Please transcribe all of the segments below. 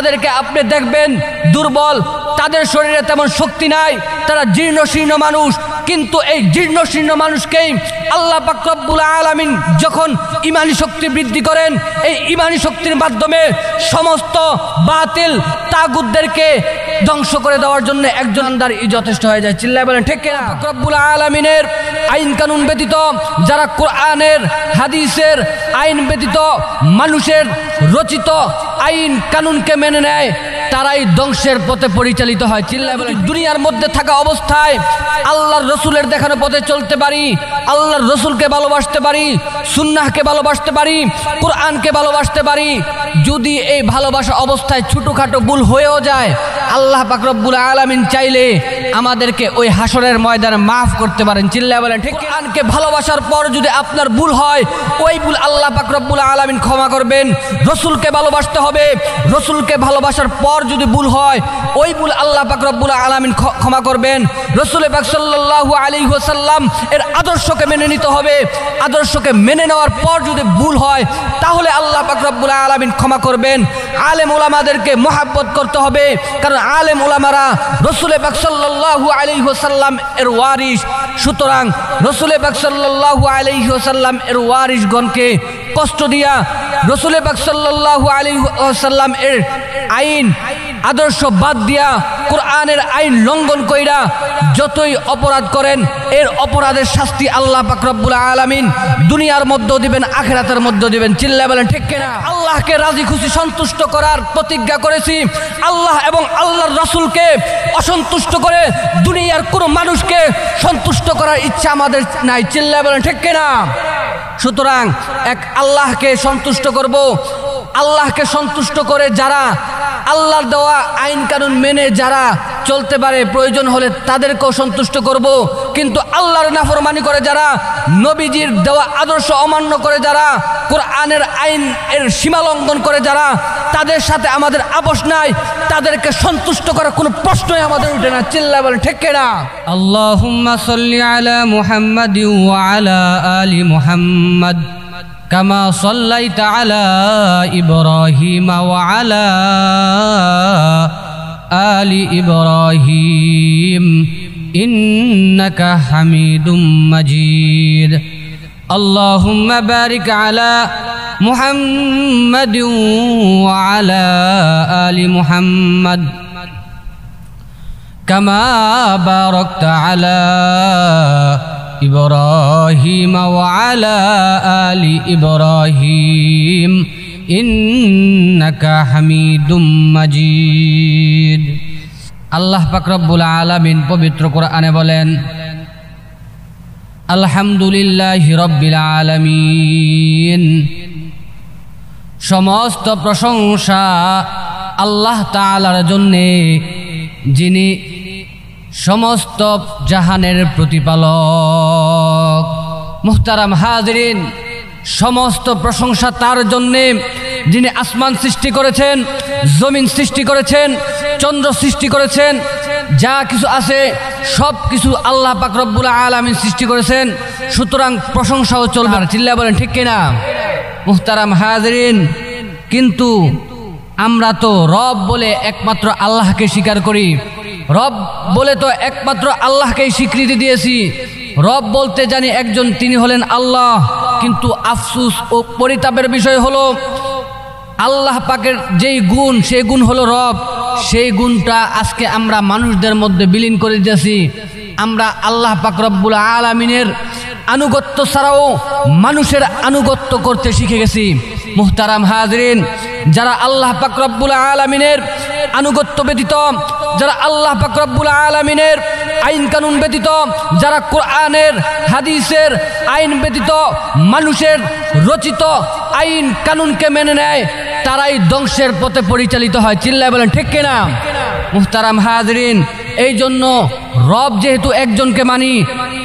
তাদেরকে আপনি দেখবেন দুর্বল, তাদের শরীরে তেমন শক্তি নাই, তারা জীর্ণশীর্ণ মানুষ। কিন্তু এই জীর্ণশীর্ণ মানুষকেই আল্লাহ পাক রব্বুল আলামিন যখন ঈমানি শক্তি বৃদ্ধি করেন, এই ঈমানি শক্তির মাধ্যমে সমস্ত বাতিল তাগুতদেরকে ধ্বংস করে দেওয়ার জন্য একজন ইমানদার যথেষ্ট হয়ে যায়। চিল্লায় বলেন ঠিক কিনা? পাক রব্বুল আলামিনের আইন কানুন ব্যতীত, যারা কোরআনের হাদিসের আইন ব্যতীত মানুষের রচিত আইন কানুনকে মেনে নেয়, তারাই ধ্বংসের পথে পরিচালিত হয়। চিল্লায় বলেন। দুনিয়ার মধ্যে থাকা অবস্থায় আল্লাহর রসুলের দেখানো পথে চলতে পারি, আল্লাহর রসুলকে ভালোবাসতে পারি, সুন্নাহকে ভালোবাসতে পারি, কোরআনকে ভালোবাসতে পারি। যদি এই ভালোবাসা অবস্থায় ছোটখাটো ভুল হয়েও যায়, আল্লাহ পাক রব্বুল আলামিন চাইলে আমাদেরকে ওই হাসরের ময়দানে মাফ করতে পারেন। চিল্লায় বলেন ঠিক। কোরআনকে ভালোবাসার পর যদি আপনার ভুল হয়, ওই ভুল আল্লাহ পাক রব্বুল আলামিন ক্ষমা করবেন। রসুলকে ভালোবাসতে হবে, রসুলকে ভালোবাসার পর যদি ভুল হয়, ওই ভুল আল্লাহ পাক রব্বুল আলামিন ক্ষমা করবেন। রাসূল পাক সাল্লাল্লাহু আলাইহি ওয়াসাল্লাম এর আদর্শকে মেনে নিতে হবে। আদর্শকে মেনে নেওয়ার পর যদি ভুল হয়, তাহলে আল্লাহ পাক রব্বুল আলামিন ক্ষমা করবেন। আলেম ওলামাদেরকে মহব্বত করতে হবে, কারণ আলেম ওলামারা রাসূল পাক সাল্লাল্লাহু আলাইহি ওয়াসাল্লাম এর ওয়ারিস। সুতরাং রাসূল পাক সাল্লাল্লাহু আলাইহি ওয়াসাল্লাম এর ওয়ারিসগণকে কষ্ট দিয়া, রাসূল পাক সাল্লাল্লাহু আলাইহি ওয়াসাল্লাম এর আইন আদর্শ বাদ দিয়া কোরআনের আইন লঙ্ঘন কইরা যতই অপরাধ করেন, এর অপরাধের শাস্তি আল্লাহ পাক রব্বুল আলামিন দুনিয়ার মধ্যেও দিবেন, আখিরাতের মধ্যেও দিবেন। চিল্লায় বলেন ঠিক কিনা? আল্লাহকে রাজি খুশি সন্তুষ্ট করার প্রতিজ্ঞা করেছি। আল্লাহ এবং আল্লাহর রাসূলকে অসন্তুষ্ট করে দুনিয়ার কোনো মানুষকে সন্তুষ্ট করার ইচ্ছা আমাদের নাই। চিল্লায় বলেন ঠিক কিনা? সুতরাং এক আল্লাহকে সন্তুষ্ট করব। আল্লাহকে সন্তুষ্ট করে যারা আল্লাহর দেওয়া আইন কানুন মেনে যারা চলতে পারে, প্রয়োজন হলে তাদেরকেও সন্তুষ্ট করব। কিন্তু আল্লাহর নাফরমানি করে যারা, নবীজির দেওয়া আদর্শ অমান্য করে যারা, কোরআনের আইন এর সীমা লঙ্ঘন করে যারা, তাদের সাথে আমাদের আপোষ নাই। তাদেরকে সন্তুষ্ট করার কোনো প্রশ্নই আমাদের উঠে না। চিল্লায় বলেন ঠিক কিনা? আল্লাহুম্মা সাল্লি আলা মুহাম্মাদি ওয়া আলা আলি মুহাম্মাদ কামা সাল্লাইতা আলা ইব্রাহিম ওয়া আলা আলি ইব্রাহিম ইন্নাকা হামিদুম মাজিদ। আল্লাহুম্মা বারিক আলা মুহাম্মাদি ওয়া আলা আলি মুহাম্মাদ কামা বারাকতা আলা ইব্রাহিম ওয়া আলা আলি ইব্রাহিম ইন্নাকা হামিদুম মাজিদ। আল্লাহ পাক রব্বুল আলামিন পবিত্র কোরআনে বলেন, আলহামদুলিল্লাহি রাব্বিল আলামিন। সমস্ত প্রশংসা আল্লাহ তাআলার জন্যে, যিনি সমস্ত জাহানের প্রতিপালক। মুহতারাম হাজিরিন, সমস্ত প্রশংসা তার জন্যে যিনি আসমান সৃষ্টি করেছেন, জমিন সৃষ্টি করেছেন, চন্দ্র সৃষ্টি করেছেন, যা কিছু আছে সব কিছু আল্লাহ পাক রব্বুল আলামিন সৃষ্টি করেছেন। সুতরাং প্রশংসাও চলবে। চিল্লায় বলেন ঠিক কিনা? মুহতারাম হাজিরিন, কিন্তু আমরা তো রব বলে একমাত্র আল্লাহকে স্বীকার করি, রব বলে তো একমাত্র আল্লাহকেই স্বীকৃতি দিয়েছি। রব বলতে জানি একজন, তিনি হলেন আল্লাহ। কিন্তু আফসুস ও পরিতাপের বিষয় হলো, আল্লাহ পাকের যেই গুণ, সেই গুণ হলো রব, সেই গুণটা আজকে আমরা মানুষদের মধ্যে বিলীন করে দিয়েছি। আমরা আল্লাহ পাক রব্বুল আলামিনের আনুগত্য ছাড়াও মানুষের আনুগত্য করতে শিখে গেছি। মুহতারাম হাজিরিন, যারা আল্লাহ পাক রব্বুল আলামিনের আনুগত্য ব্যতীত, যারা আল্লাহ পাক রব্বুল আলামিনের আইন কানুন ব্যতীত, যারা কোরআনের হাদিসের আইন ব্যতীত মানুষের রচিত আইন কানুনকে মেনে নেয়, তারাই ধ্বংসের পথে পরিচালিত হয়। চিল্লায় বলেন ঠিক কিনা? মুহতারাম হাজিরিন, এই জন্য রব যেহেতু একজনকে মানি,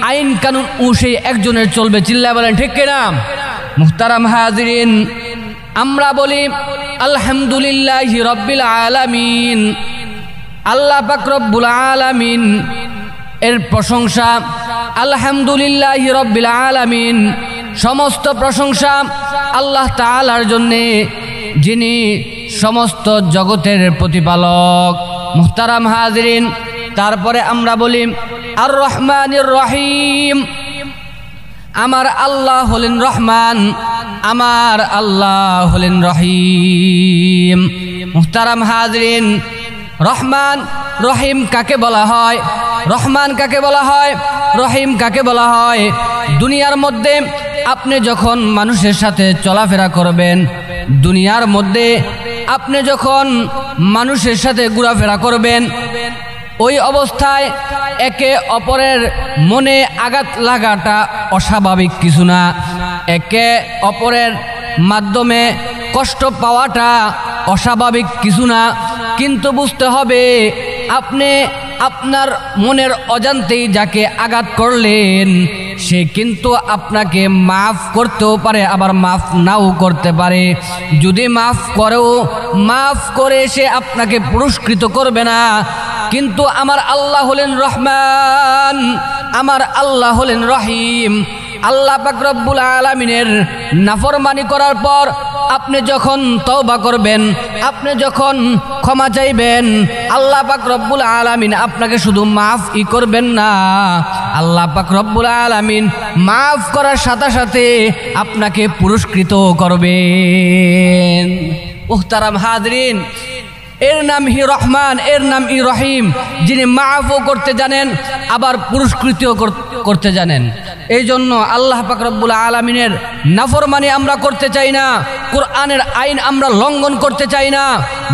আইন কানুন ও সেই একজনের চলবে। চিল্লায় বলেন ঠিক কিনা? মুহতারাম হাজিরিন, আমরা বলি আলহামদুলিল্লাহি রাব্বিল আলামিন। আল্লাহ পাক রব্বুল আলামিন এর প্রশংসা, আলহামদুলিল্লাহি রাব্বিল আলামিন। সমস্ত প্রশংসা আল্লাহ তাআলার জন্যে, যিনি সমস্ত জগতের প্রতিপালক। মুহতারাম হাজিরিন, তারপরে আমরা বলি আর রহমানির রহিম। আমার আল্লাহ হলেন রহমান, আমার আল্লাহ হলেন রহিম। মুহতারাম হাজিরিন, রহমান রহিম কাকে বলা হয়? রহমান কাকে বলা হয়? রহিম কাকে বলা হয়? দুনিয়ার মধ্যে আপনি যখন মানুষের সাথে চলাফেরা করবেন, দুনিয়ার মধ্যে আপনি যখন মানুষের সাথে ঘোরাফেরা করবেন, ওই অবস্থায় একে অপরের মনে আঘাত লাগাটা অস্বাভাবিক কিছু না। একে অপরের মাধ্যমে কষ্ট পাওয়াটা অস্বাভাবিক কিছু না। কিন্তু বুঝতে হবে, আপনি আপনার মনের অজান্তেই যাকে আঘাত করলেন, সে কিন্তু আপনাকে মাফ করতেও পারে, আবার মাফ নাও করতে পারে। যদি মাফ করেও, মাফ করে সে আপনাকে পুরস্কৃত করবে না। কিন্তু আমার আল্লাহ হলেন রহমান, আমার আল্লাহ হলেন রহিম। আল্লাহ পাক রব্বুল আলামিনের নাফরমানি করার পর আপনি যখন তওবা করবেন, আপনি যখন ক্ষমা চাইবেন, আল্লাহ পাক রব্বুল আলামিন আপনাকে শুধু মাফই করবেন না, আল্লাহ পাক রব্বুল আলামিন মাফ করার সাথে সাথে আপনাকে পুরস্কৃত করবেন। মুহতারাম হাজরিন, এর নাম হি রহমান, এর নাম ই রহিম, যিনি মাফও করতে জানেন আবার পুরস্কৃতও করতে জানেন। এই জন্য আল্লাহ পাক রব্বুল আলামিনের নাফরমানি আমরা করতে চাই না, কোরআনের আইন আমরা লঙ্ঘন করতে চাই না,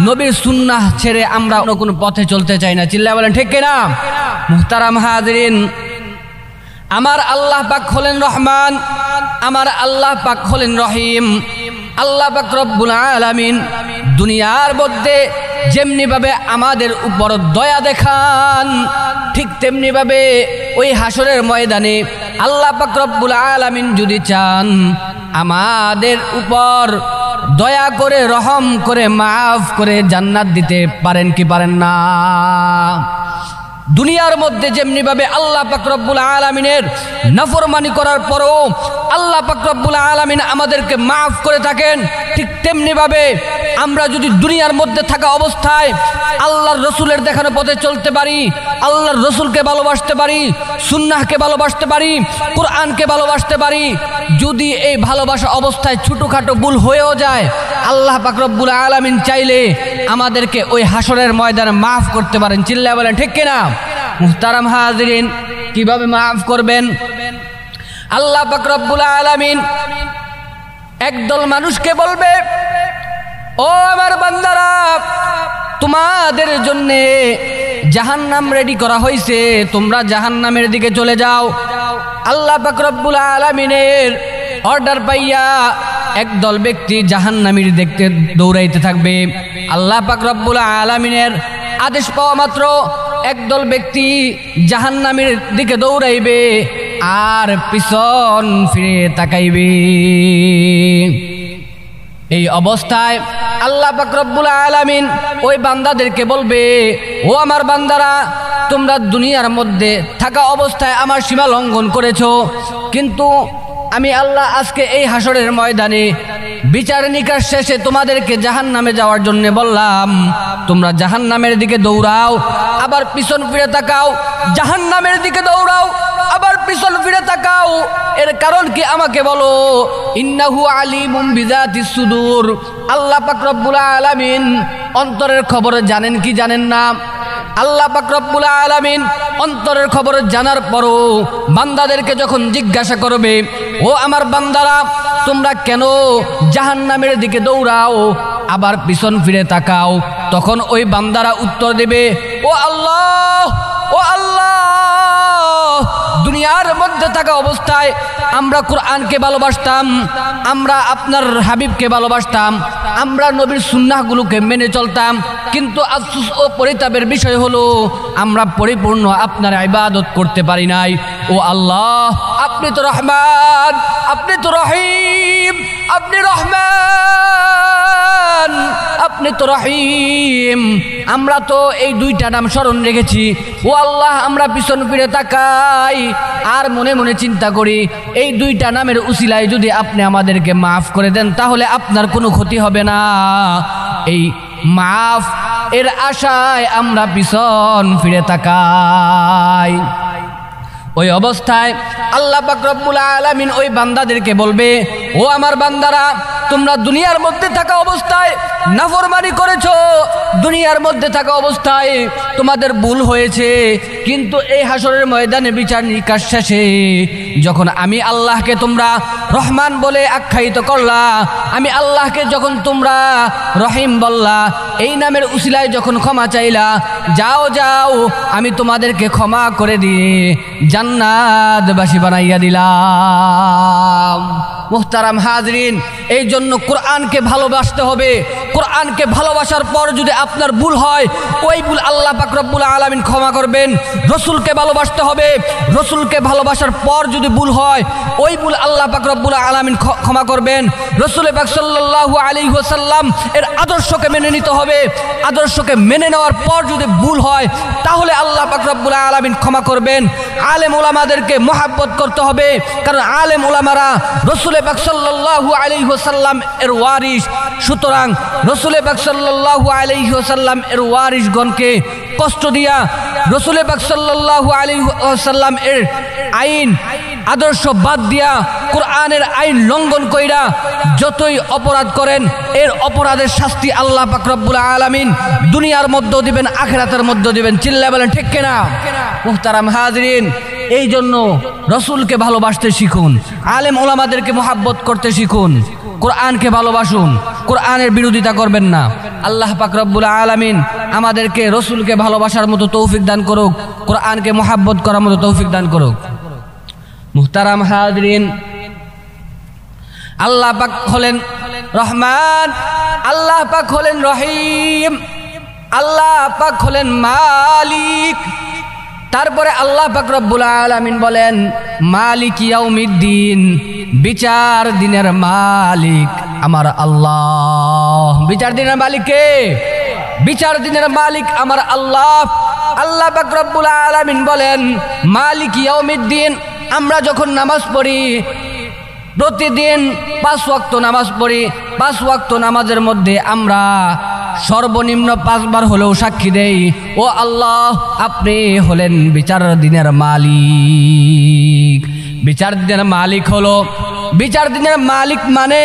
নবীর সুন্নাহ ছেড়ে আমরা অন্য কোনো পথে চলতে চাই না। চিল্লায় বলেন ঠিক কিনা? মুহতারাম হাজরিন, আমার আল্লাহ পাক হলেন রহমান, আমার আল্লাহ পাক হলেন রহিম। আল্লাহ পাক রব্বুল আলামিন দুনিয়ার মধ্যে যেমনি ভাবে আমাদের উপর দয়া দেখান, ঠিক তেমনি ভাবে ওই হাসরের ময়দানে আল্লাহ পাক রব্বুল আলামিন যদি চান, আমাদের উপর দয়া করে, রহম করে, মাফ করে জান্নাত দিতে পারেন কি পারেন না? দুনিয়ার মধ্যে যেমনি ভাবে আল্লাহ পাক রব্বুল আলামিনের নাফরমানি করার পরও আল্লাহ পাক রব্বুল আলামিন আমাদেরকে মাফ করে থাকেন, ঠিক তেমনি ভাবে আমরা যদি দুনিয়ার মধ্যে থাকা অবস্থায় আল্লাহর রসুলের দেখানো পথে চলতে পারি, আল্লাহর রসুলকে ভালোবাসতে পারি, সুন্নাহকে ভালোবাসতে পারি, কোরআনকে ভালোবাসতে পারি, যদি এই ভালোবাসা অবস্থায় ছোটখাটো ভুল হয়েও যায়, আল্লাহ পাক রব্বুল আলামিন চাইলে আমাদেরকে ওই হাসরের ময়দানে মাফ করতে পারেন। চিল্লায় বলেন ঠিক কিনা? মুহতারাম হাজিরিন, কিভাবে মাফ করবেন? আল্লাহ পাক রব্বুল আলামিন একদল মানুষকে বলবে, ও আমার বান্দারা, তোমাদের জন্যে জাহান্নাম রেডি করা হয়েছে, তোমরা জাহান্নামের দিকে চলে যাও। আল্লাহ পাক রব্বুল আলামিনের অর্ডার পাইয়া একদল ব্যক্তি জাহান্নামীর দেখতে দৌড়াইতে থাকবে। আল্লাহ পাক রব্বুল আলামিনের আদেশ পাওয়া মাত্র একদল ব্যক্তি জাহান্নামীর দিকে দৌড়াইবে আর পিছন ফিরে তাকাইবে। এই অবস্থায় আল্লাহ পাক রব্বুল আলামিন ওই বান্দাদেরকে বলবে, ও আমার বান্দারা, তোমরা দুনিয়ার মধ্যে থাকা অবস্থায় আমার সীমা লঙ্ঘন করেছো, কিন্তু আমি আল্লাহ আজকে এই হাসরের ময়দানে বিচার নিকাশ শেষে তোমাদেরকে জাহান্নামে যাওয়ার জন্য বললাম, তোমরা জাহান্নামের দিকে দৌড়াও আবার পিছন ফিরে তাকাও, জাহান্নামের দিকে দৌড়াও আবার পিছন ফিরে তাকাও। এর কারণ কি আমাকে বলো? ইন্নাহু আলিমুম বিযাতিস সুদূর। আল্লাহ পাক রব্বুল আলামিন অন্তরের খবর জানেন কি জানেন না? আল্লাহ পাক রব্বুল আলামিন অন্তরের খবর জানার পরও বান্দাদেরকে যখন জিজ্ঞাসা করবে, ও আমার বান্দারা, তোমরা কেন জাহান্নামের দিকে দৌড়াও আবার পিছন ফিরে তাকাও? তখন ওই বান্দারা উত্তর দেবে, ও আল্লাহ, ও আল্লাহ, দুনিয়ার মধ্যে থাকা অবস্থায় আমরা কোরআনকে ভালোবাসতাম, আমরা আপনার হাবিবকে ভালোবাসতাম, আমরা নবীর সুন্নাহগুলোকে মেনে চলতাম, কিন্তু আফসোস ও পরিতাপের বিষয় হলো আমরা পরিপূর্ণ আপনার ইবাদত করতে পারি নাই। ও আল্লাহ, আপনি তো রহমান, আপনি তো রহিম, আপনি রহমান, আপনি তো রহিম, আমরা তো এই দুইটা নাম স্মরণ রেখেছি। ও আল্লাহ, আমরা পিছন ফিরে তাকাই আর মনে মনে চিন্তা করি, এই দুইটা নামের উসিলায় যদি আপনি আমাদেরকে মাফ করে দেন তাহলে আপনার কোনো ক্ষতি হবে না। এই মাফ এর আশায় আমরা পিছন ফিরে তাকাই। ওই অবস্থায় আল্লাহ পাক রব্বুল আলামিন ওই বান্দাদেরকে বলবে, ও আমার বান্দারা, তোমরা দুনিয়ার মধ্যে থাকা অবস্থায় নাফরমানি করেছো, দুনিয়ার মধ্যে থাকা অবস্থায় তোমাদের ভুল হয়েছে, কিন্তু এই হাসরের ময়দানে বিচার নিকাশ শেষে যখন আমি আল্লাহকে তোমরা রহমান বলে আখ্যায়িত করলা, আমি আল্লাহকে যখন তোমরা রহিম বললা, এই নামের উসিলায় যখন ক্ষমা চাইলা, যাও যাও আমি তোমাদেরকে ক্ষমা করে দিয়ে জান্নাতবাসী বানাইয়া দিলাম। মুহতারাম হাজরিন, এই জন্য কোরআনকে ভালোবাসতে হবে। কোরআনকে ভালোবাসার পর যদি আপনার ভুল হয়, ওই ভুল আল্লাহ পাক রব্বুল আলামিন ক্ষমা করবেন। রসুলকে ভালোবাসতে হবে। রসুলকে ভালোবাসার পর যদি ভুল হয়, ওই ভুল আল্লাহ পাক রব্বুল আলামিন ক্ষমা করবেন। রসুল পাক সাল্লাল্লাহু আলাইহি ওয়াসাল্লাম এর আদর্শকে মেনে নিতে হবে। আদর্শকে মেনে নেওয়ার পর যদি ভুল হয়, তাহলে আল্লাহ পাক রব্বুল আলামিন ক্ষমা করবেন। আলেম ওলামাদেরকে মহাব্বত করতে হবে, কারণ আলেম ওলামারা রসুল পাক সাল্লাল্লাহু আলাইহি ওয়াসাল্লাম এর ওয়ারিস। সুতরাং রসুল পাক সাল্লাল্লাহু আলাইহি ওয়াসাল্লাম এর ওয়ারিসগণকে কষ্ট দিয়া, রসুল পাক সাল্লাল্লাহু আলাইহি ওয়াসাল্লাম এর আইন আদর্শ বাদ দিয়া কোরআনের আইন লঙ্ঘন কইরা যতই অপরাধ করেন, এর অপরাধের শাস্তি আল্লাহ পাক রব্বুল আলামিন দুনিয়ার মধ্যেও দিবেন, আখিরাতের মধ্যেও দিবেন। চিল্লায় বলেন ঠিক কিনা? মুহতারাম হাজরিন, এই জন্য রসুলকে ভালোবাসতে শিখুন, আলেম ওলামাদেরকে মহাব্বত করতে শিখুন, কোরআনকে ভালোবাসুন, কোরআনের বিরোধিতা করবেন না। আল্লাহ পাক রব্বুল আলামিন আমাদেরকে রসুলকে ভালোবাসার মতো তৌফিক দান করুক, কোরআনকে মহাব্বত করার মতো তৌফিক দান করুক। মুহতারাম হাজরিন, আল্লাহ পাক হলেন রহমান, আল্লাহ পাক হলেন রহিম, আল্লাহ পাক হলেন মালিক। তারপরে আল্লাহ পাক রব্বুল আলামিন বলেন মালিক ইয়াউমিদ্দিন, বিচার দিনের মালিক আমার আল্লাহ। বিচার দিনের মালিক কে? বিচার দিনের মালিক আমার আল্লাহ। আল্লাহ পাক রব্বুল আলামিন বলেন মালিক ইয়াউমিদ্দিন। আমরা যখন নামাজ পড়ি, প্রতিদিন 5 ওয়াক্ত নামাজ পড়ি, 5 ওয়াক্ত নামাজের মধ্যে আমরা সর্বনিম্ন 5 বার হলেও সাক্ষী দেই, ও আল্লাহ আপনি হলেন বিচার দিনের মালিক। বিচার দিনের মালিক হলো, বিচার দিনের মালিক মানে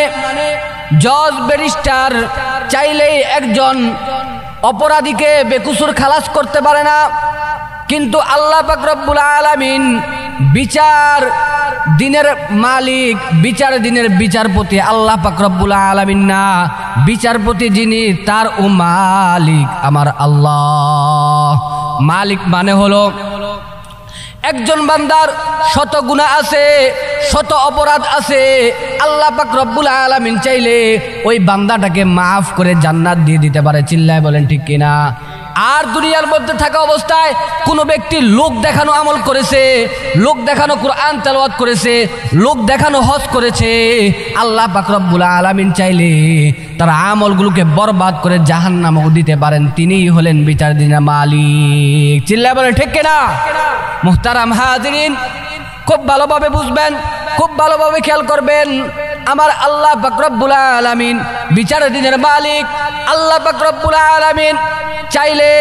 জজ ব্যারিস্টার চাইলেই একজন অপরাধীকে বেকসুর খালাস করতে পারে না, কিন্তু আল্লাহ পাক রব্বুল আলামিন বিচার দিনের মালিক, বিচার দিনের বিচারপতি আল্লাহ পাক রব্বুল আলামিন না, বিচারপতি যিনি তার ও মালিক আমার আল্লাহ। মালিক মানে হলো একজন বান্দার শত গুনাহ আছে, শত অপরাধ আছে, আল্লাহ পাক রব্বুল আলামিন চাইলে ওই বান্দাটাকে মাফ করে জান্নাত দিয়ে দিতে পারে। চিল্লায় বলেন ঠিক কিনা? আর দুনিয়ার মধ্যে থাকা অবস্থায় কোনো ব্যক্তি লোক দেখানো আমল করেছে, লোক দেখানো কোরআন তেলাওয়াত করেছে, লোক দেখানো হজ করেছে, আল্লাহ পাক রব্বুল আলামিন চাইলে তার আমলগুলোকে বরবাদ করে জাহান্নামে দিতে পারেন। তিনিই হলেন বিচার দিনের মালিক। চিল্লায় বলেন ঠিক কিনা? মুহতারাম হাজিরিন, খুব ভালোভাবে বুঝবেন, খুব ভালোভাবে খেয়াল করবেন। আমার আল্লাহ পাক রব্বুল আলামিন বিচার দিনের মালিক। আল্লাহ পাক রব্বুল আলামিন চাইলে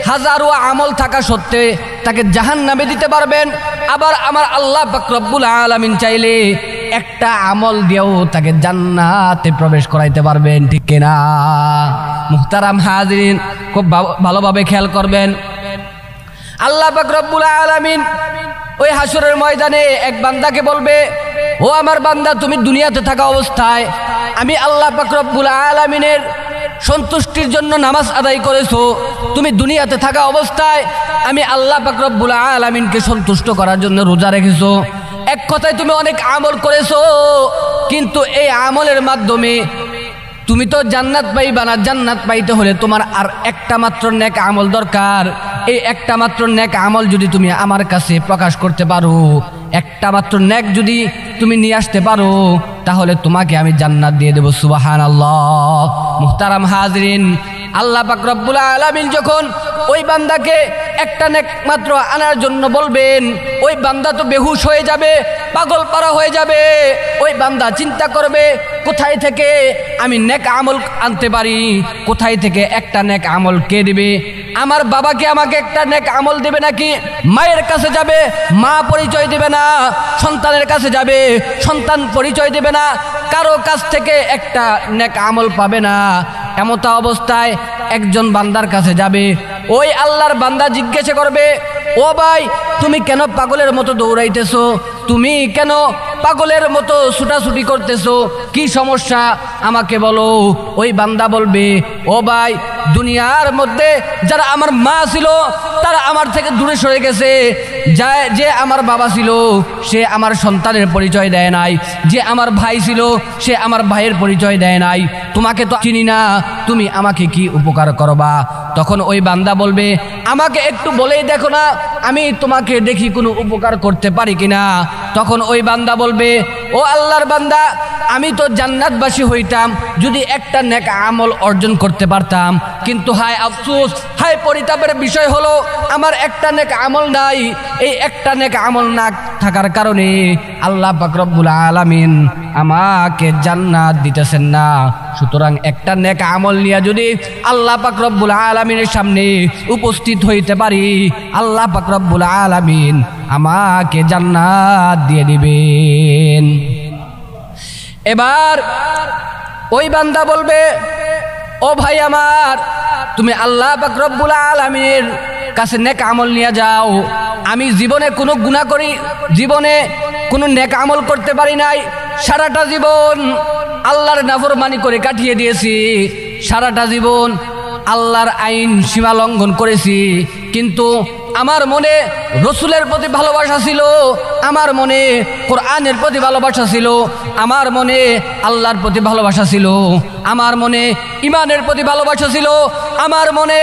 হাজারো আমল থাকা সত্ত্বে তাকে জাহান্নামে দিতে পারবেন। আবার আমার আল্লাহ পাক রব্বুল আলামিন চাইলে একটা আমল দিয়েও তাকে জান্নাতে প্রবেশ করাইতে পারবেন। ঠিক কিনা? মুহতারাম হাজিরিন, খুব ভালোভাবে খেয়াল করবেন। আল্লাহ পাক রব্বুল আলামিন ওই হাসরের ময়দানে এক বান্দাকে বলবে, ও আমার বান্দা, তুমি দুনিয়াতে থাকা অবস্থায় আমি আল্লাহ পাক রব্বুল আলামিনের সন্তুষ্টির জন্য নামাজ আদায় করেছো, তুমি দুনিয়াতে থাকা অবস্থায় আমি আল্লাহ পাক রব্বুল আলামিনকে সন্তুষ্ট করার জন্য রোজা রেখেছো। এক কথায় তুমি অনেক আমল করেছো, কিন্তু এই আমলের মাধ্যমে তুমি তো জান্নাত পাইবা না। জান্নাত পাইতে হলে তোমার আর একটা মাত্র নেক আমল দরকার। এই একটা মাত্র নেক আমল যদি তুমি আমার কাছে প্রকাশ করতে পারো, একটা মাত্র নেক যদি তুমি নিয়ে আসতে পারো, তাহলে তোমাকে আমি জান্নাত দিয়ে দেব। সুবহানাল্লাহ। মুহতারাম হাজিরিন, আল্লাহ পাক রব্বুল আলামিন যখন ওই বান্দাকে একটা নেক মাত্র আনার জন্য বলবেন, ওই বান্দা তো বেহুশ হয়ে যাবে, পাগল পারা হয়ে যাবে। ওই বান্দা চিন্তা করবে, কোথায় থেকে আমি নেক আমল আনতে পারি? কোথায় থেকে একটা নেক আমল কে দিবে? আমার বাবাকে আমাকে একটা নেক আমল দেবে নাকি? মায়ের কাছে যাবে, মা পরিচয় দেবে না। সন্তানের কাছে যাবে, সন্তান পরিচয় দেবে না। কারো কাছ থেকে একটা নেক আমল পাবে না। এমতা অবস্থায় একজন বান্দার কাছে যাবে, ওই আল্লাহর বান্দা জিজ্ঞাসা করবে, ও ভাই তুমি কেন পাগলের মতো দৌড়াইতেছো? তুমি কেন পাগলের মতো ছুটাছুটি করতেছো? কি সমস্যা আমাকে বলো। ওই বান্দা বলবে, ও ভাই দুনিয়ার মধ্যে যারা আমার মা ছিল তারা আমার থেকে দূরে সরে গেছে। যে আমার বাবা ছিল সে আমার সন্তানের পরিচয় দেয় নাই, যে আমার ভাই ছিল সে আমার ভাইয়ের পরিচয় দেয় নাই। তোমাকে তো চিনি না, তুমি আমাকে কি উপকার করবা? তখন ওই বান্দা বলবে, আমাকে একটু বলেই দেখো না, আমি তোমাকে দেখি কোনো উপকার করতে পারি কিনা। তখন ওই বান্দা বলবে, ও আল্লাহর বান্দা, আমি তো জান্নাতবাসী হইতাম যদি একটা নেক আমল অর্জন করতে পারতাম, কিন্তু হায় আফসোস, হায় পরিতাপের বিষয় হলো আমার একটা নেক আমল নাই। এই একটা নেক আমল না থাকার কারণে আল্লাহ পাক রব্বুল আলামিন আমাকে জান্নাত দিতেছেন না। সুতরাং একটা নেক আমল নিয়ে যদি আল্লাহ পাক রব্বুল আলামিনের সামনে উপস্থিত হইতে পারি, আল্লাহ পাক রব্বুল আলামিন আমাকে জান্নাত দিয়ে দিবেন। এবার ওই বান্দা বলবে, ও ভাই আমার, তুমি আল্লাহ পাক রব্বুল আলামিনের কাছে নেক আমল নিয়ে যাও। আমি জীবনে কোনো গুনাহ করি, জীবনে কোনো নেক আমল করতে পারি নাই। সারাটা জীবন আল্লাহর নাফরমানি করে কাটিয়ে দিয়েছি। সারাটা জীবন আল্লাহর আইন সীমা লঙ্ঘন করেছি, কিন্তু আমার মনে রসুলের প্রতি ভালোবাসা ছিল, আমার মনে কোরআনের প্রতি ভালোবাসা ছিল, আমার মনে আল্লাহর প্রতি ভালোবাসা ছিল, আমার মনে ইমানের প্রতি ভালোবাসা ছিল, আমার মনে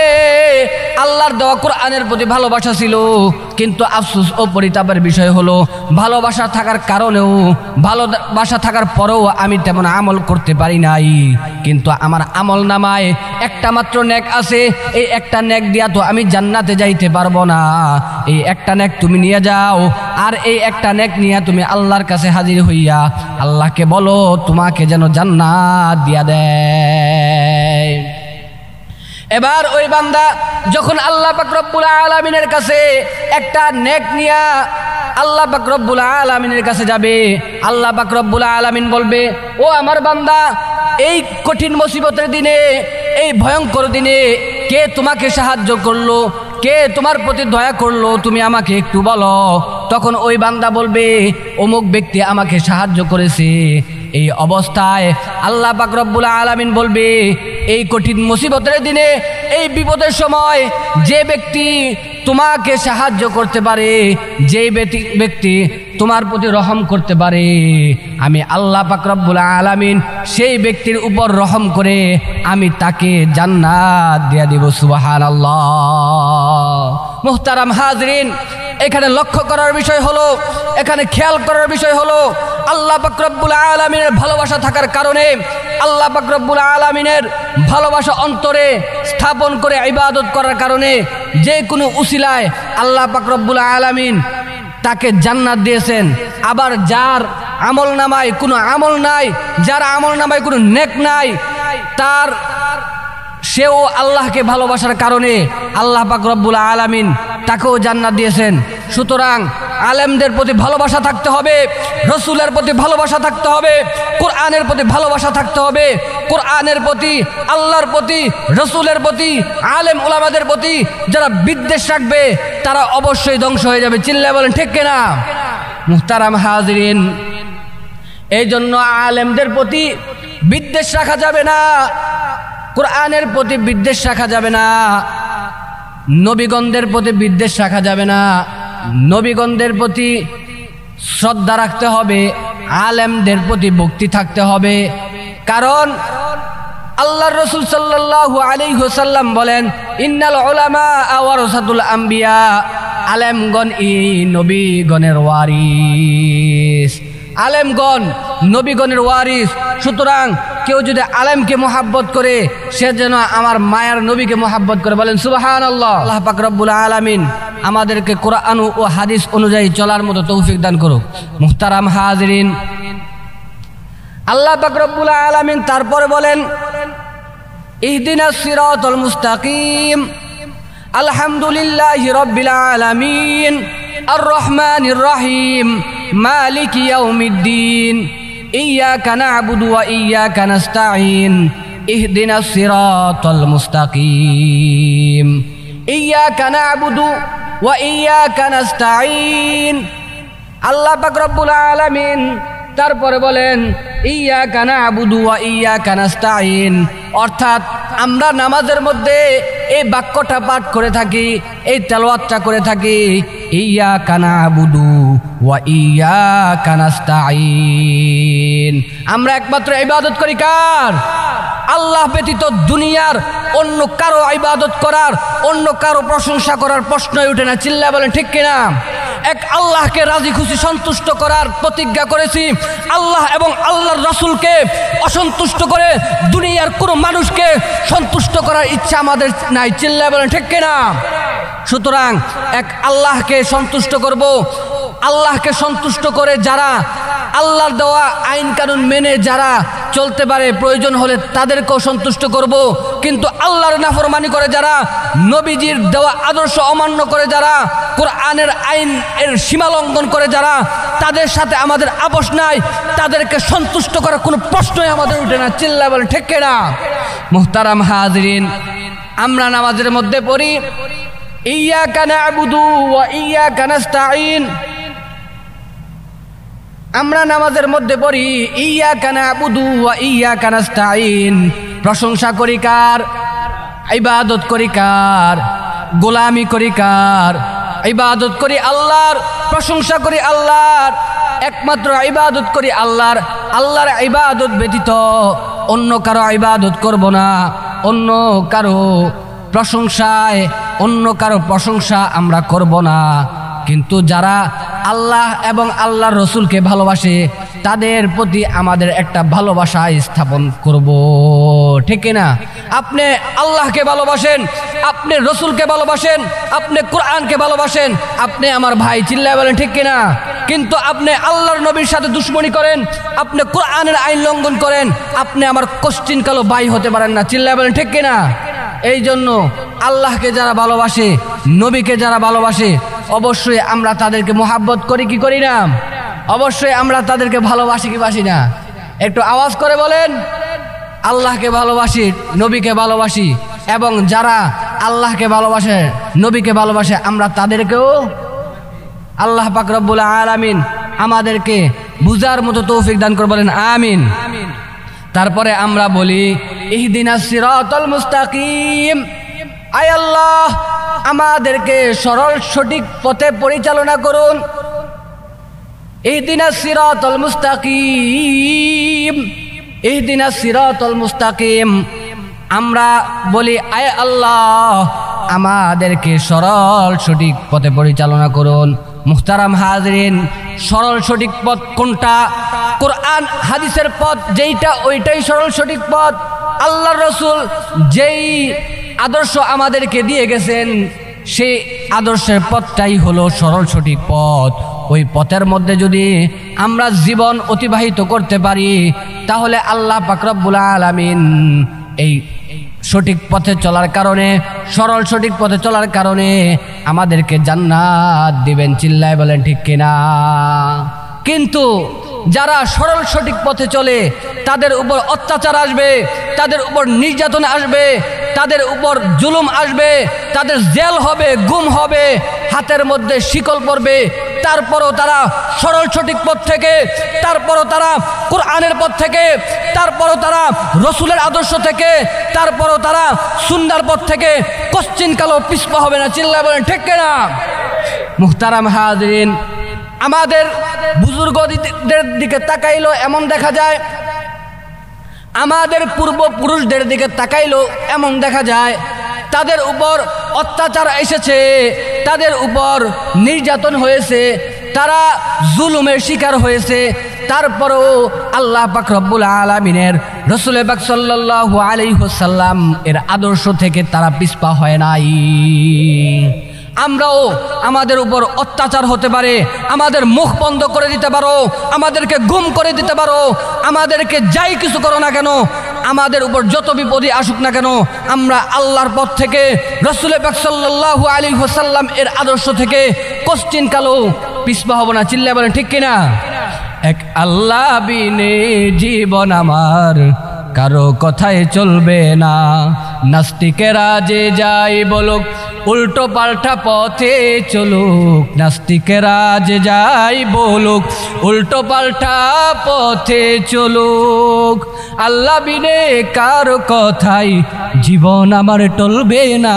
আল্লাহর দেওয়া কোরআনের প্রতি ভালোবাসা ছিল। কিন্তু আফসোস ও পরিতাপের বিষয় হলো, ভালোবাসা থাকার কারণেও, ভালোবাসা থাকার পরেও আমি তেমন আমল করতে পারি নাই। কিন্তু আমার আমল নামায় একটা মাত্র নেক আছে, এই একটা নেক দিয়া তো আমি জান্নাতে যাইতে পারবো না। এই একটা নেক তুমি নিয়ে যাও, আর এই একটা নেক নিয়ে তুমি আল্লাহর কাছে হাজির হইয়া আল্লাহকে বলো তোমাকে যেন জান্নাত দিয়া দেয়। এবার ওই বান্দা যখন আল্লাহ পাক রব্বুল আলামিনের কাছে একটা নেক নিয়া আল্লাহ পাক রব্বুল আলামিনের কাছে যাবে, আল্লাহ পাক রব্বুল আলামিন বলবে, ও আমার বান্দা, এই কঠিন মুসিবতের দিনে, এই ভয়ঙ্কর দিনে কে তোমাকে সাহায্য করলো? কে তোমার প্রতি দয়া করলো? তুমি আমাকে একটু বলো। তখন ওই বান্দা বলবে, অমুক ব্যক্তি আমাকে সাহায্য করেছে। এই অবস্থায় আল্লাহ পাক রব্বুল আলামিন বলবে, এই কঠিন মুসিবতের দিনে, এই বিপদের সময় যে ব্যক্তি তোমাকে সাহায্য করতে পারে, যে ব্যক্তি তোমার প্রতি রহম করতে পারে, আমি আল্লাহ পাক রব্বুল আলামিন সেই ব্যক্তির উপর রহম করে আমি তাকে জান্নাত দিয়ে দেব। সুবহানাল্লাহ। মুহতারাম হাজরিন, এখানে লক্ষ্য করার বিষয় হলো, এখানে খেয়াল করার বিষয় হলো, আল্লাহ পাক রব্বুল আলামিনের ভালোবাসা থাকার কারণে, আল্লাহ পাক রব্বুল আলামিনের ভালোবাসা অন্তরে স্থাপন করে ইবাদত করার কারণে যে কোনো উসিলায় আল্লাহ পাক রব্বুল আলামিন তাকে জান্নাত দিয়েছেন। আবার যার আমল নামায় কোনো আমল নাই, যার আমল নামায় কোনো নেক নাই, তার সেও আল্লাহকে ভালোবাসার কারণে আল্লাহ পাক রব্বুল আলামিন তাকেও জান্নাত দিয়েছেন। সুতরাং আলেমদের প্রতি ভালোবাসা থাকতে হবে, রসুলের প্রতি ভালোবাসা থাকতে হবে, কোরআনের প্রতি ভালোবাসা থাকতে হবে। কোরআনের প্রতি, আল্লাহর প্রতি, রসুলের প্রতি, আলেম উলামাদের প্রতি যারা বিদ্বেষ রাখবে তারা অবশ্যই ধ্বংস হয়ে যাবে। চিল্লায় বলেন ঠিক কিনা? মুহতারাম হাজরিন, এই জন্য আলেমদের প্রতি বিদ্বেষ রাখা যাবে না, কোরআনের প্রতি বিদ্বেষ রাখা যাবে না, নবীগণদের প্রতি বিদ্বেষ রাখা যাবে না, নবীগণদের প্রতি শ্রদ্ধা রাখতে হবে, আলেমদের প্রতি ভক্তি থাকতে হবে। কারণ আল্লাহর রাসূল সাল্লাল্লাহু আলাইহি ওয়াসাল্লাম বলেন, ইন্নাল উলামা ওয়ারাসাতুল আম্বিয়া, আলেমগণ নবীগণের ওয়ারিস। আলেমগণ নবীগণের ওয়ারিস। সুতরাং কেউ যদি আলেমকে মোহাব্বত করে সে যেন আমার মায়ার নবীকে মোহাব্বত করে। বলেন সুবহানাল্লাহ। আল্লাহ পাক রব্বুল আলামিন আমাদেরকে কোরআন ও হাদিস অনুযায়ী চলার মতো তৌফিক দান করুক। মুহতারাম হাজরিন, আল্লাহ পাক রব্বুল আলামিন তারপরে বলেন ইহদিনাস সিরাতাল মুস্তাকিম আলহামদুলিল্লাহি রাব্বিল আলামিন আর রহমানির রহিম মালিকি ইয়াউমিদ্দিন ইয়্যাকা না'বুদু ওয়া ইয়্যাকা নাস্তাঈন ইহদিনাস সিরাতাল মুস্তাকিম ইয়্যাকা না'বুদু ওয়া ইয়্যাকা নাস্তাঈন। আল্লাহ পাক রব্বুল আলামিন তারপরে বলেন ইয়্যাকা না'বুদু ওয়া ইয়্যাকা নাস্তাঈন, অর্থাৎ আমরা নামাজের মধ্যে এই বাক্যটা পাঠ করে থাকি, এই তেলাওয়াতটা করে থাকি, ইয়্যাকা না'বুদু ওয়া ইয়্যাকা নাস্তাঈন। আমরা একমাত্র ইবাদত করি কার? আল্লাহ ব্যতীত দুনিয়ার অন্য কারো ইবাদত করার, অন্য কারো প্রশংসা করার প্রশ্নই ওঠে না। চিল্লায় বলেন ঠিক কিনা? এক আল্লাহকে রাজি খুশি সন্তুষ্ট করার প্রতিজ্ঞা করেছি। আল্লাহ এবং আল্লাহর রাসূলকে অসন্তুষ্ট করে দুনিয়ার কোনো মানুষকে সন্তুষ্ট করার ইচ্ছা আমাদের নাই। চিল্লায় বলেন ঠিক কিনা? সুতরাং এক আল্লাহকে সন্তুষ্ট করব। আল্লাহকে সন্তুষ্ট করে যারা আল্লাহর দেওয়া আইন কানুন মেনে যারা চলতে পারে, প্রয়োজন হলে তাদেরকেও সন্তুষ্ট করব। কিন্তু আল্লাহর নাফরমানি করে যারা, নবীজির দেওয়া আদর্শ অমান্য করে যারা, কোরআনের আইন এর সীমা লঙ্ঘন করে যারা, তাদের সাথে আমাদের আপোষ নাই। তাদেরকে সন্তুষ্ট করার কোনো প্রশ্নই আমাদের উঠে না। চিল্লায় বলেন ঠিক কিনা? মুহতারাম হাজিরিন, আমরা নামাজের মধ্যে পড়ি ইয়্যাকা না'বুদু ওয়া ইয়্যাকা নাস্তাঈন। আমরা নামাজের মধ্যে পড়ি ইয়্যাকা না'বুদু ওয়া ইয়্যাকা নাস্তাঈন। প্রশংসা করি কার? ইবাদত করি কার? গোলামি করি কার? ইবাদত করি আল্লাহর, প্রশংসা করি আল্লাহর, একমাত্র ইবাদত করি আল্লাহর। আল্লাহর ইবাদত ব্যতীত অন্য কারো ইবাদত করব না। অন্য কারো প্রশংসায়, অন্য কারো প্রশংসা আমরা করব না। কিন্তু যারা আল্লাহ এবং আল্লাহর রসুলকে ভালোবাসে, তাদের প্রতি আমাদের একটা ভালোবাসা স্থাপন করব। ঠিক না? আপনি আল্লাহকে ভালোবাসেন, আপনি রসুলকে ভালোবাসেন, আপনি কোরআনকে ভালোবাসেন, আপনি আমার ভাই। চিল্লায় বলেন ঠিক কিনা? কিন্তু আপনি আল্লাহর নবীর সাথে দুশ্মনী করেন, আপনি কোরআনের আইন লঙ্ঘন করেন, আপনি আমার কোশ্চিন কালো ভাই হতে পারেন না। চিল্লায় বলেন ঠিক কিনা? এই জন্য আল্লাহকে যারা ভালোবাসে, নবীকে যারা ভালোবাসে, অবশ্যই আমরা তাদেরকে মোহাব্বত করি কি করি না? অবশ্যই আমরা তাদেরকে ভালোবাসি কি বাসি না? একটু আওয়াজ করে বলেন। আল্লাহকে ভালোবাসি, নবীকে ভালোবাসি, এবং যারা আল্লাহকে ভালোবাসে, নবীকে ভালোবাসে, আমরা তাদেরকেও আল্লাহ পাক রব্বুল আলামিন আমাদেরকে বুঝার মতো তৌফিক দান করে, বলেন আমিন। তারপরে আমরা বলি ইহদিনাস সিরাতাল মুস্তাকিম। আয় আল্লাহ, আমাদেরকে সরল সঠিক পথে পরিচালনা করুন। ইহদিনাস সিরাতাল মুস্তাকিম, ইহদিনাস সিরাতাল মুস্তাকিম। আমরা বলি আয় আল্লাহ, আমাদেরকে সরল সঠিক পথে পরিচালনা করুন। মুহতারাম হাজিরিন, সরল সঠিক পথ কোনটা? কোরআন হাদিসের পথ যেইটা, ওইটাই সরল সঠিক পথ। আল্লাহর রাসূল যেই আদর্শ আমাদেরকে দিয়ে গেছেন, সেই আদর্শের পথটাই হলো সরল সঠিক পথ। ওই পথের মধ্যে যদি আমরা জীবন অতিবাহিত করতে পারি, তাহলে আল্লাহ পাক রব্বুল আলামিন এই সঠিক পথে চলার কারণে, সরল সঠিক পথে চলার কারণে আমাদেরকে জান্নাত দিবেন। চিল্লায় বলেন ঠিক কিনা? কিন্তু যারা সরল সঠিক পথে চলে, তাদের উপর অত্যাচার আসবে, তাদের উপর নির্যাতন আসবে, তাদের উপর জুলুম আসবে, তাদের জেল হবে, গুম হবে, হাতের মধ্যে শিকল পড়বে। তারপরও তারা সরল সঠিক পথ থেকে, তারপরও তারা কোরআনের পথ থেকে, তারপরও তারা রসুলের আদর্শ থেকে, তারপরও তারা সুন্নাহর পথ থেকে কোশ্চিন কালো পিছপা হবে না। চিল্লায় বলেন ঠিক কিনা? মুহতারাম হাজিরিন, আমাদের বুজুর্গদের দিকে তাকাইলো এমন দেখা যায়, আমাদের পূর্বপুরুষদের দিকে তাকাইলো এমন দেখা যায়, তাদের উপর অত্যাচার এসেছে, তাদের উপর নির্যাতন হয়েছে, তারা জুলুমের শিকার হয়েছে। তারপরেও আল্লাহ পাক রব্বুল আলামিনের রাসূল পাক সাল্লাল্লাহু আলাইহি ওয়াসাল্লাম এর আদর্শ থেকে তারা পিছপা হয় নাই। আমরাও আমাদের উপর অত্যাচার হতে পারে, আমাদের মুখ বন্ধ করে দিতে পারো, আমাদেরকে গুম করে দিতে পারো, আমাদেরকে যাই কিছু করো না কেন, আমাদের উপর যত বিপদই আসুক না কেন, আমরা আল্লাহর পথ থেকে, রাসূল পাক সাল্লাল্লাহু আলাইহি ওয়াসাল্লাম এর আদর্শ থেকে কোশ্চিন কালো পিছপা হব না। চিল্লায় বলেন ঠিক কিনা? এক আল্লাহ বিনে জীবন আমার কারো কথায় চলবে না। নাস্তিকেরা যে যাই বলুক, উল্টো পাল্টা পথে চলুক। নাস্তিকেরা যে যাই বলুক, উল্টো পাল্টা পথে চলুক। আল্লাহ বিনে কারো কথাই জীবন আমার টলবে না।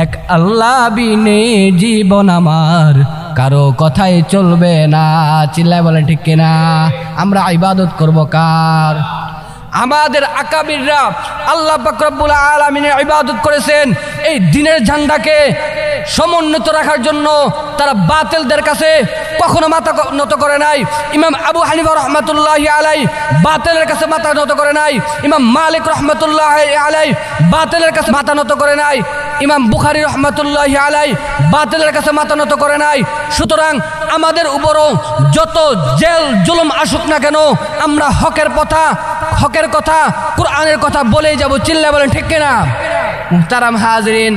এক আল্লাহ বিনে জীবন আমার কারো কথাই চলবে না। চিল্লায় বলেন ঠিক কিনা? আমরা ইবাদত করব কার? আমাদের আকাবিররা আল্লাহ পাক রব্বুল আলামিনের ইবাদত করেছেন এই দ্বীনের ঝান্ডাকে সমুন্নত রাখার জন্য। তারা বাতিলদের কাছে কখনো মাথা নত করে নাই। ইমাম আবু হানিফা রহমাতুল্লাহি আলাইহি বাতিলের কাছে মাথা নত করে নাই। ইমাম মালিক রহমাতুল্লাহি আলাইহি বাতিলের কাছে মাথা নত করে নাই। ইমাম বুখারী রহমাতুল্লাহি আলাইহি বাতিলের কাছে মাথা নত করে নাই। সুতরাং আমাদের উপরও যত জেল জুলুম আসুক না কেন, আমরা হকের কথা কোরআনের কথা বলেই যাব। চিল্লায় বলেন ঠিক কিনা? মুহতারাম হাজরিন,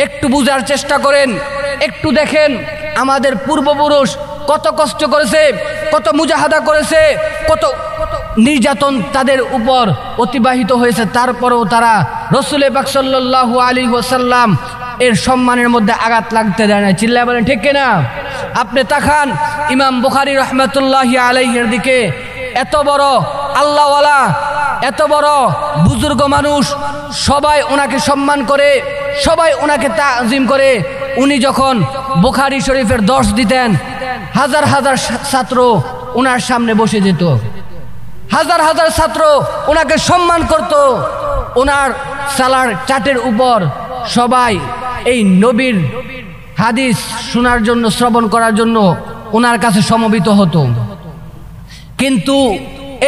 একটু বুঝার চেষ্টা করেন, একটু দেখেন আমাদের পূর্বপুরুষ কত কষ্ট করেছে, কত মুজাহাদা করেছে, কত নির্যাতন তাদের উপর অতিবাহিত হয়েছে। তারপরেও তারা রাসূল পাক সাল্লাল্লাহু আলাইহি ওয়াসাল্লাম এর সম্মানের মধ্যে আঘাত লাগতে দেয় না। চিল্লায় বলেন ঠিক কিনা? আপনি তাকান ইমাম বুখারী রহমাতুল্লাহি আলাইহির দিকে। এত বড় আল্লাহওয়ালা, এত বড় বুজুর্গ মানুষ, সবাই ওনাকে সম্মান করে, সবাই ওনাকে তাজিম করে। উনি যখন বুখারী শরীফের দর্শ দিতেন, হাজার হাজার ছাত্র ওনার সামনে বসে যেত, হাজার হাজার ছাত্র ওনাকে সম্মান করত। ওনার সালার চাটের উপর সবাই এই নবীর হাদিস শোনার জন্য, শ্রবণ করার জন্য ওনার কাছে সমবেত হতো। কিন্তু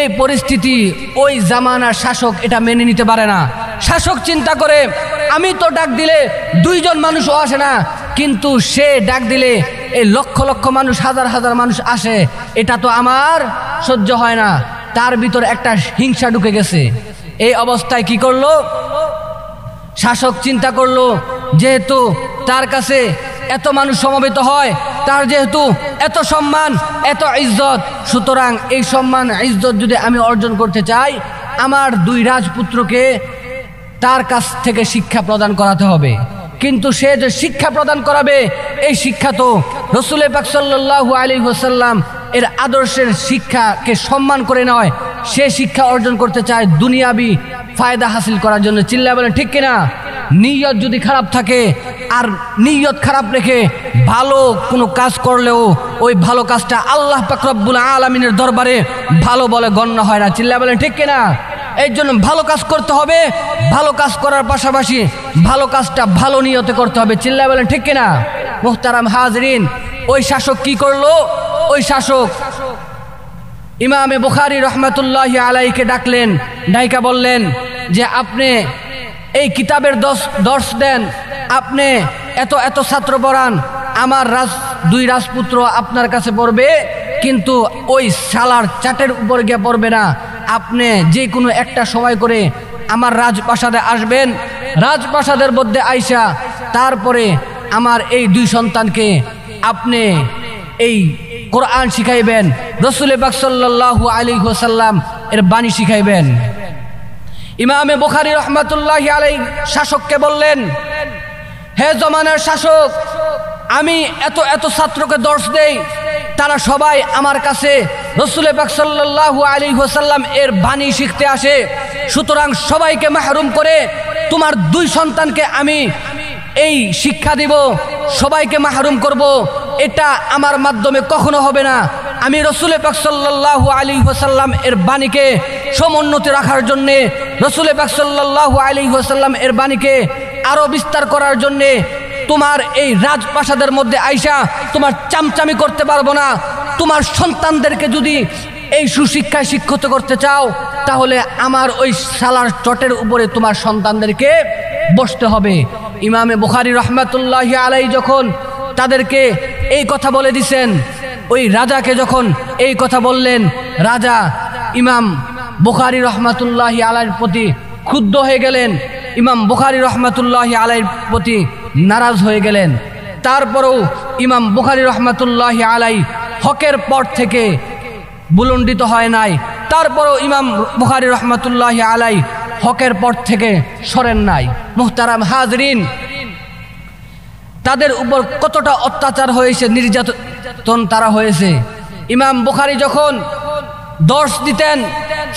এই পরিস্থিতি ওই জামানার শাসক এটা মেনে নিতে পারে না। শাসক চিন্তা করে, আমি তো ডাক দিলে 2 জন মানুষও আসে না, কিন্তু সে ডাক দিলে এই লক্ষ লক্ষ মানুষ, হাজার হাজার মানুষ আসে, এটা তো আমার সহ্য হয় না। তার ভিতর একটা হিংসা ঢুকে গেছে। এই অবস্থায় কি করলো শাসক? চিন্তা করলো, যেহেতু তার কাছে এত মানুষ সমবেত হয়, তার যেহেতু এত সম্মান, এত ইজ্জত, সুতরাং এই সম্মান ইজ্জত যদি আমি অর্জন করতে চাই, আমার 2 রাজপুত্রকে তার কাছ থেকে শিক্ষা প্রদান করাতে হবে। কিন্তু সে যে শিক্ষা প্রদান করাবে, এই শিক্ষা তো রাসূল পাক সাল্লাল্লাহু আলাইহি ওয়াসাল্লাম এর আদর্শের শিক্ষাকে সম্মান করে নয়, সে শিক্ষা অর্জন করতে চায় দুনিয়াবি ফায়দা হাসিল করার জন্য। চিল্লায় বলেন ঠিক কিনা? নিয়ত যদি খারাপ থাকে, আর নিয়ত খারাপ রেখে ভালো কোনো কাজ করলেও ওই ভালো কাজটা আল্লাহ পাক রব্বুল আলামিনের দরবারে ভালো বলে গণ্য হয় না। চিল্লায় বলেন ঠিক কিনা? এই জন্য ভালো কাজ করতে হবে, ভালো কাজ করার পাশাপাশি ভালো কাজটা ভালো নিয়তে করতে হবে। চিল্লায় বলেন ঠিক কিনা? মুহতারাম হাজরিন, ওই শাসক কি করলো? ওই শাসক ইমামে বুখারী রহমাতুল্লাহি আলাইহিকে ডাকলেন, ডাইকা বললেন যে আপনি এই কিতাবের দর্শ দেন, আপনি এত এত ছাত্র পড়ান, আমার 2 রাজপুত্র আপনার কাছে পড়বে, কিন্তু ওই সালার চাটের উপর গিয়ে পড়বে না। আপনি যে কোনো একটা সময় করে আমার রাজপ্রাসাদে আসবেন, রাজপ্রাসাদের মধ্যে আইসা তারপরে আমার এই 2 সন্তানকে আপনি এই কোরআন শিখাইবেন, রাসূল পাক সাল্লাল্লাহু আলাইহি ওয়াসাল্লাম এর বাণী শিখাইবেন। ইমামে বুখারী রহমাতুল্লাহি আলাইহি শাসককে বললেন, হে জমানার শাসক, আমি এত এত ছাত্রকে দর্শ দেই, তারা সবাই আমার কাছে রাসূল পাক সাল্লাল্লাহু আলাইহি ওয়াসাল্লাম এর বাণী শিখতে আসে। সুতরাং সবাইকে মাহরুম করে তোমার 2 সন্তানকে আমি এই শিক্ষা দিব, সবাইকে মাহরুম করব, এটা আমার মাধ্যমে কখনো হবে না। আমি রাসূল পাক সাল্লাল্লাহু আলাইহি ওয়াসাল্লাম এর বাণীকে সমুন্নত রাখার জন্য, রাসূল পাক সাল্লাল্লাহু আলাইহি ওয়াসাল্লাম এর বাণীকে আরো বিস্তার করার জন্য তোমার এই রাজপ্রাসাদের মধ্যে আইসা তোমার চামচামি করতে পারবো না। তোমার সন্তানদেরকে যদি এই সুশিক্ষায় শিক্ষিত করতে চাও, তাহলে আমার ওই সালার চটের উপরে তোমার সন্তানদেরকে বসতে হবে। ইমামে বুখারী রহমাতুল্লাহি আলাইহি যখন তাদেরকে এই কথা বলে দিছেন, ওই রাজাকে যখন এই কথা বললেন, রাজা ইমাম বুখারী রহমাতুল্লাহি আলাইহির প্রতি ক্ষুব্ধ হয়ে গেলেন, ইমাম বুখারী রহমাতুল্লাহি আলাইহির প্রতি নারাজ হয়ে গেলেন। তারপরেও ইমাম বুখারী রহমাতুল্লাহি আলাইহি হকের পথ থেকে বুলন্ডিত হয় নাই। তারপরেও ইমাম বুখারী রহমাতুল্লাহি আলাইহি হকের পথ থেকে সরেন নাই। মুহতারাম হাজরিন, তাদের উপর কতটা অত্যাচার হয়েছে, নির্যাতন তারা হয়েছে। ইমাম বুখারী যখন দর্শ দিতেন,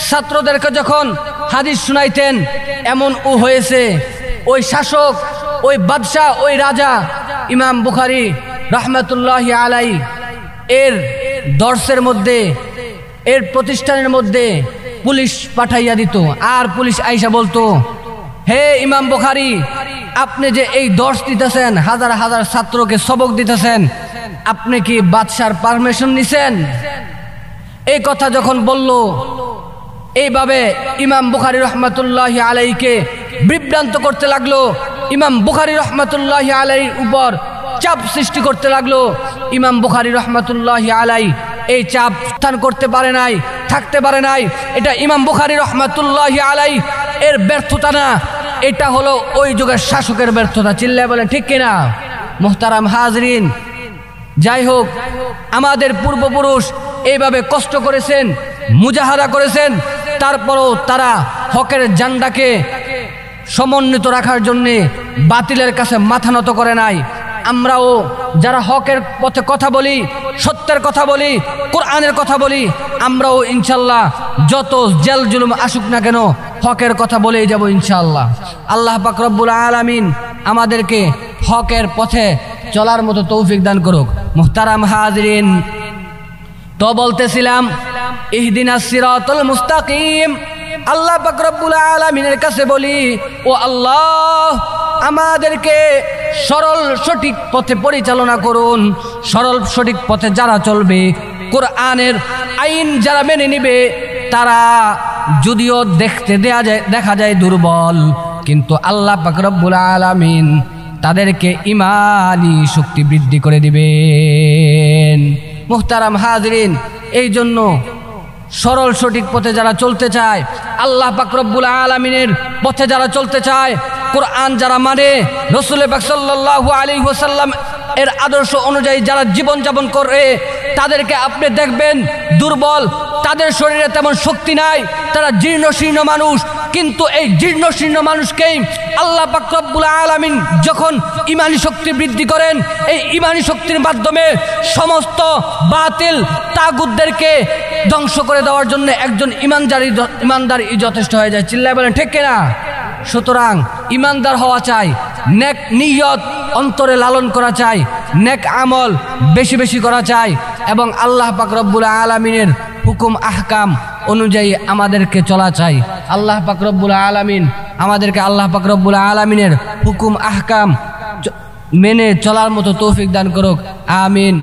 ছাত্রদেরকে যখন হাদিস শুনাইতেন, এমন হয়েছে ওই শাসক, ওই বাদশাহ, ওই রাজা ইমাম বুখারী রহমাতুল্লাহি আলাইহি এর দর্শের মধ্যে, এর প্রতিষ্ঠানের মধ্যে পুলিশ পাঠাইয়া দিত। আর পুলিশ আইসা বলতো, হে ইমাম বুখারী, আপনি যে এই দর্শ দিতেছেন, হাজার হাজার ছাত্রকে সবক দিতেছেন, আপনি কি বাদশার পারমিশন নিছেন? এই কথা যখন বলল, এইভাবে ইমাম বুখারী রহমাতুল্লাহি আলাইহিকে বিভ্রান্ত করতে লাগলো, ইমাম বুখারী রহমাতুল্লাহি আলাইহির উপর চাপ সৃষ্টি করতে লাগলো। ইমাম বুখারী রহমাতুল্লাহি আলাইহি এই চাপ স্থান করতে পারে নাই, থাকতে পারে নাই। এটা ইমাম বুখারী রহমাতুল্লাহি আলাইহি এর ব্যর্থতা না, এটা হলো ওই যুগের শাসকের ব্যর্থতা। চিল্লায় বলেন ঠিক কিনা? মুহতারাম হাজরিন, যাই হোক, আমাদের পূর্বপুরুষ এইভাবে কষ্ট করেছেন, মুজাহাদা করেছেন, তারপরও তারা হকের ঝান্ডাকে সমন্বিত রাখার জন্যে বাতিলের কাছে মাথা নত করে নাই। আমরাও যারা হকের পথে কথা বলি, সত্যের কথা বলি, কোরআনের কথা বলি, আমরাও ইনশাল্লাহ যত জেল জুলুম আসুক না কেন হকের কথা বলেই যাব ইনশাআল্লাহ। আল্লাহ পাক রব্বুল আলামিন আমাদেরকে হকের পথে চলার মতো তৌফিক দান করুক। মুহতারাম হাজরিন, তো বলতেছিলাম ইহদিনাস সিরাতাল মুস্তাকিম। আল্লাহ পাক রব্বুল আলামিনের কাছে বলি, ও আল্লাহ, আমাদেরকে সরল সঠিক পথে পরিচালনা করুন। সরল সঠিক পথে যারা চলবে, কোরআনের আইন যারা মেনে নিবে, তারা যদিও দেখা যায় দুর্বল, কিন্তু আল্লাহ পাক রব্বুল আলামিন তাদেরকে ঈমানি শক্তি বৃদ্ধি করে দিবেন। মুহতারাম হাজরিন, এই জন্য সরল সঠিক পথে যারা চলতে চায়, আল্লাহ পাক রব্বুল আলামিনের পথে যারা চলতে চায়, কোরআন যারা মানে, রাসূল পাক সাল্লাল্লাহু আলাইহি ওয়াসাল্লাম এর আদর্শ অনুযায়ী যারা জীবন যাপন করে, তাদেরকে আপনি দেখবেন দুর্বল, তাদের শরীরে তেমন শক্তি নাই, তারা জীর্ণ শীর্ণ মানুষ। কিন্তু এই জীর্ণ শীর্ণ মানুষকেই আল্লাহ পাক রব্বুল আলামিন যখন ঈমানি শক্তি বৃদ্ধি করেন, এই ঈমানি শক্তির মাধ্যমে সমস্ত বাতিল তাগুতদেরকে ধ্বংস করে দেওয়ার জন্য একজন ইমানদারই যথেষ্ট হয়ে যায়। চিল্লায় বলেন ঠিক কিনা? সুতরাং ইমানদার হওয়া চাই, নেক নিয়ত অন্তরে লালন করা চাই, নেক আমল বেশি বেশি করা চাই, এবং আল্লাহ পাক রব্বুল আলামিনের হুকুম আহকাম অনুযায়ী আমাদেরকে চলা চাই। আল্লাহ পাক রব্বুল আলামিন আমাদেরকে আল্লাহ পাক রব্বুল আলামিনের হুকুম আহকাম মেনে চলার মতো তৌফিক দান করুক। আমিন।